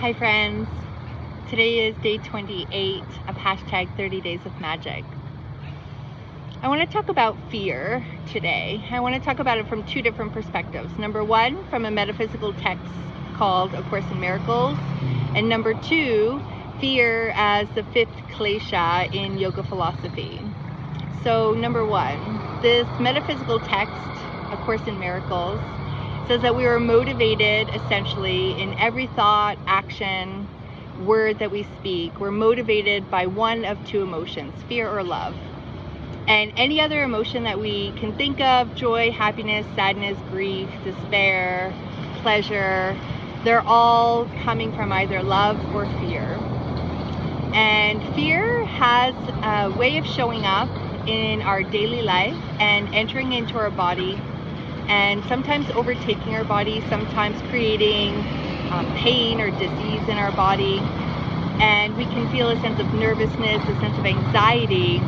Hi friends, today is day 28 of hashtag 30 Days of Magic. I want to talk about fear today. I want to talk about it from two different perspectives. Number one, from a metaphysical text called A Course in Miracles, and number two, fear as the fifth klesha in yoga philosophy. So number one, this metaphysical text, A Course in Miracles, says that we are motivated essentially in every thought, action, word that we speak. We're motivated by one of two emotions, fear or love. And any other emotion that we can think of, joy, happiness, sadness, grief, despair, pleasure, they're all coming from either love or fear. And fear has a way of showing up in our daily life and entering into our body, and sometimes overtaking our body, sometimes creating pain or disease in our body. And we can feel a sense of nervousness, a sense of anxiety,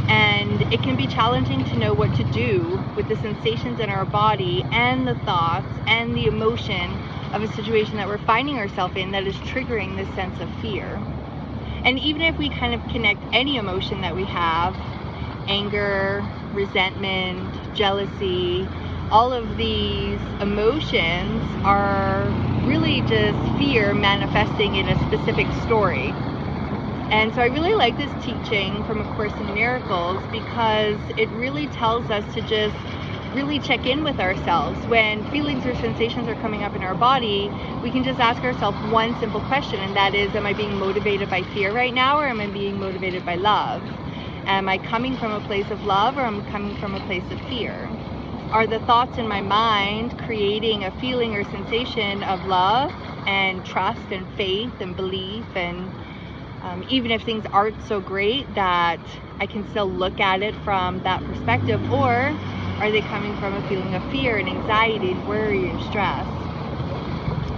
and it can be challenging to know what to do with the sensations in our body and the thoughts and the emotion of a situation that we're finding ourselves in that is triggering this sense of fear. And even if we kind of connect any emotion that we have, anger, resentment, jealousy, all of these emotions are really just fear manifesting in a specific story. And so I really like this teaching from A Course in Miracles because it really tells us to just really check in with ourselves. When feelings or sensations are coming up in our body, we can just ask ourselves one simple question, and that is, am I being motivated by fear right now, or am I being motivated by love? Am I coming from a place of love, or am I coming from a place of fear? Are the thoughts in my mind creating a feeling or sensation of love and trust and faith and belief, and even if things aren't so great, that I can still look at it from that perspective? Or are they coming from a feeling of fear and anxiety and worry and stress?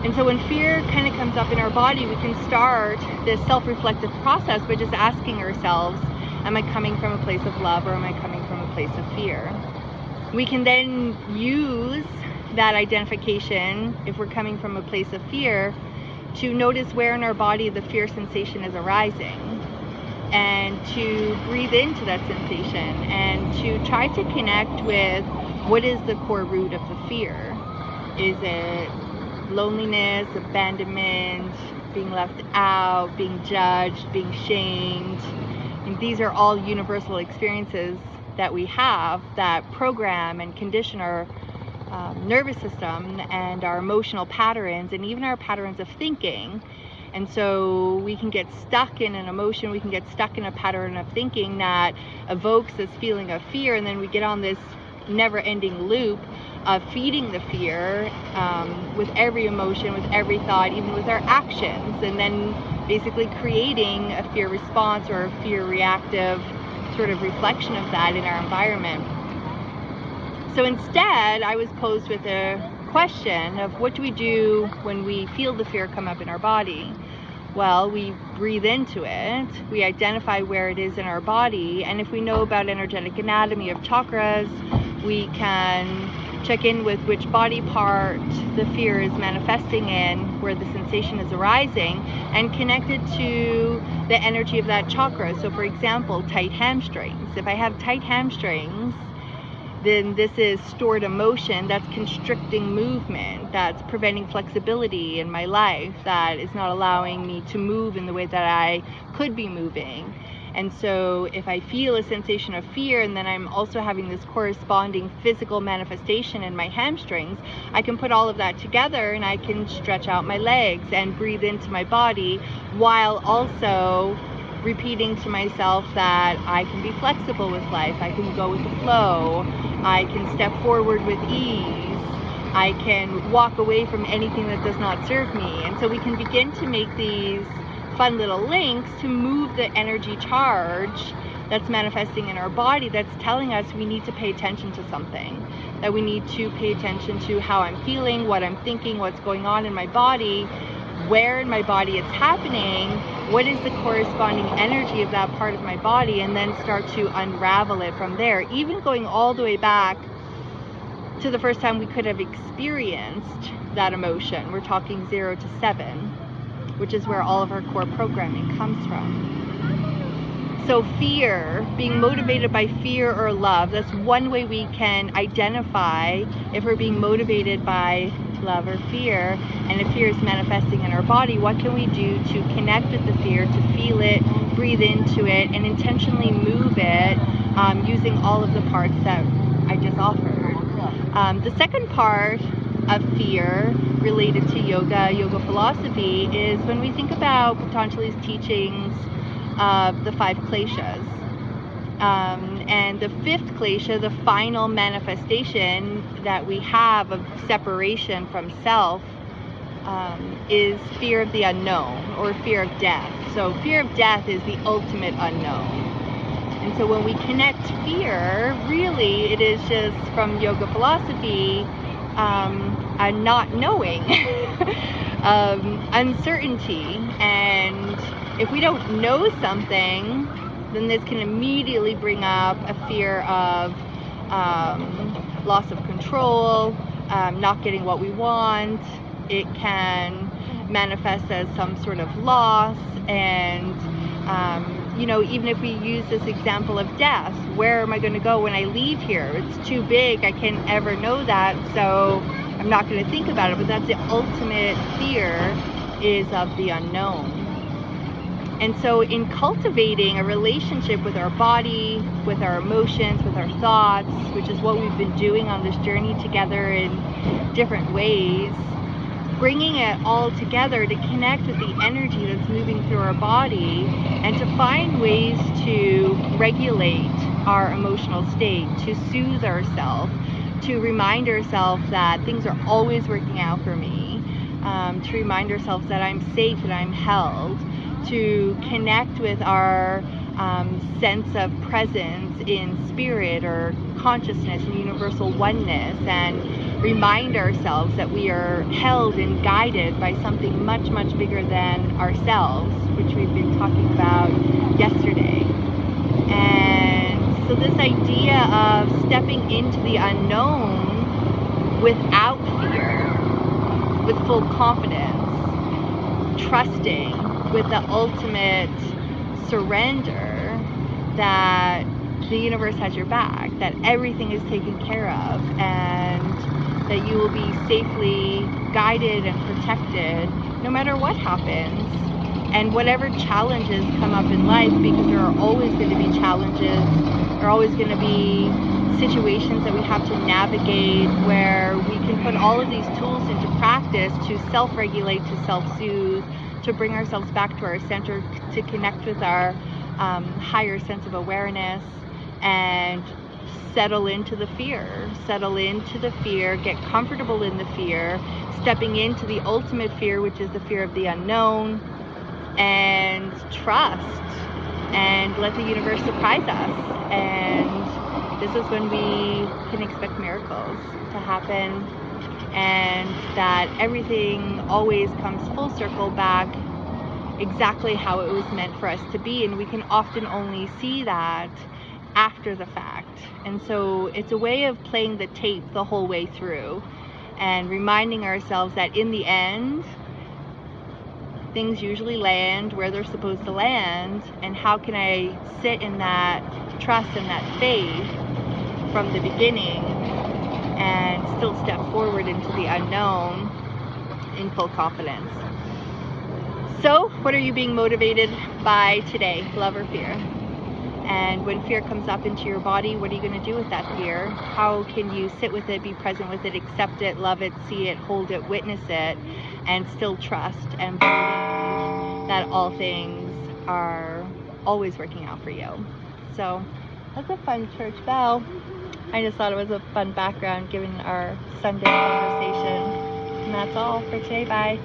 And so when fear kind of comes up in our body, we can start this self-reflective process by just asking ourselves, am I coming from a place of love, or am I coming from a place of fear? We can then use that identification, if we're coming from a place of fear, to notice where in our body the fear sensation is arising, and to breathe into that sensation and to try to connect with what is the core root of the fear. Is it loneliness, abandonment, being left out, being judged, being shamed? And these are all universal experiences that we have that program and condition our nervous system and our emotional patterns and even our patterns of thinking. And so we can get stuck in an emotion, we can get stuck in a pattern of thinking that evokes this feeling of fear, and then we get on this never-ending loop of feeding the fear with every emotion, with every thought, even with our actions, and then basically creating a fear response or a fear reactive sort of reflection of that in our environment. So instead, I was posed with a question of what do we do when we feel the fear come up in our body? Well, we breathe into it, we identify where it is in our body, and if we know about energetic anatomy of chakras, we can check in with which body part the fear is manifesting in, where the sensation is arising, and connect it to the energy of that chakra. So for example, tight hamstrings. If I have tight hamstrings, then this is stored emotion that's constricting movement, that's preventing flexibility in my life, that is not allowing me to move in the way that I could be moving. And so if I feel a sensation of fear, and then I'm also having this corresponding physical manifestation in my hamstrings, I can put all of that together and I can stretch out my legs and breathe into my body, while also repeating to myself that I can be flexible with life, I can go with the flow, I can step forward with ease, I can walk away from anything that does not serve me. And so we can begin to make these fun little links to move the energy charge that's manifesting in our body, that's telling us we need to pay attention to something, that we need to pay attention to how I'm feeling, what I'm thinking, what's going on in my body, where in my body it's happening, what is the corresponding energy of that part of my body, and then start to unravel it from there, even going all the way back to the first time we could have experienced that emotion. We're talking 0 to 7. which is where all of our core programming comes from. So fear, being motivated by fear or love, that's one way we can identify if we're being motivated by love or fear. And if fear is manifesting in our body, what can we do to connect with the fear, to feel it, breathe into it, and intentionally move it using all of the parts that I just offered. The second part of fear related to yoga philosophy, is when we think about Patanjali's teachings of the 5 kleshas. And the 5th klesha, the final manifestation that we have of separation from self, is fear of the unknown, or fear of death. So fear of death is the ultimate unknown. And so when we connect fear, really it is just, from yoga philosophy, a not knowing, uncertainty. And if we don't know something, then this can immediately bring up a fear of loss of control, not getting what we want. It can manifest as some sort of loss. And you know, even if we use this example of death, where am I going to go when I leave here? It's too big, I can't ever know that, so I'm not going to think about it. But that's the ultimate fear, is of the unknown. And so in cultivating a relationship with our body, with our emotions, with our thoughts, which is what we've been doing on this journey together in different ways, bringing it all together to connect with the energy that's moving through our body, and to find ways to regulate our emotional state, to soothe ourselves, to remind ourselves that things are always working out for me, to remind ourselves that I'm safe and I'm held, to connect with our sense of presence in spirit or consciousness and universal oneness, and remind ourselves that we are held and guided by something much, much bigger than ourselves, which we've been talking about yesterday. And so this idea of stepping into the unknown without fear, with full confidence, trusting, with the ultimate surrender that the universe has your back, that everything is taken care of, and that you will be safely guided and protected no matter what happens. And whatever challenges come up in life, because there are always going to be challenges, there are always going to be situations that we have to navigate, where we can put all of these tools into practice to self-regulate, to self-soothe, to bring ourselves back to our center, to connect with our higher sense of awareness, and settle into the fear, get comfortable in the fear, stepping into the ultimate fear, which is the fear of the unknown, and trust, and let the universe surprise us. And this is when we can expect miracles to happen, and that everything always comes full circle back exactly how it was meant for us to be. And we can often only see that after the fact. And so it's a way of playing the tape the whole way through, and reminding ourselves that in the end, things usually land where they're supposed to land. And how can I sit in that trust and that faith from the beginning, and still step forward into the unknown in full confidence. So what are you being motivated by today, love or fear? And when fear comes up into your body, what are you going to do with that fear? How can you sit with it, be present with it, accept it, love it, see it, hold it, witness it, and still trust and believe that all things are always working out for you? So that's a fun church bell. I just thought it was a fun background given our Sunday conversation. And that's all for today. Bye.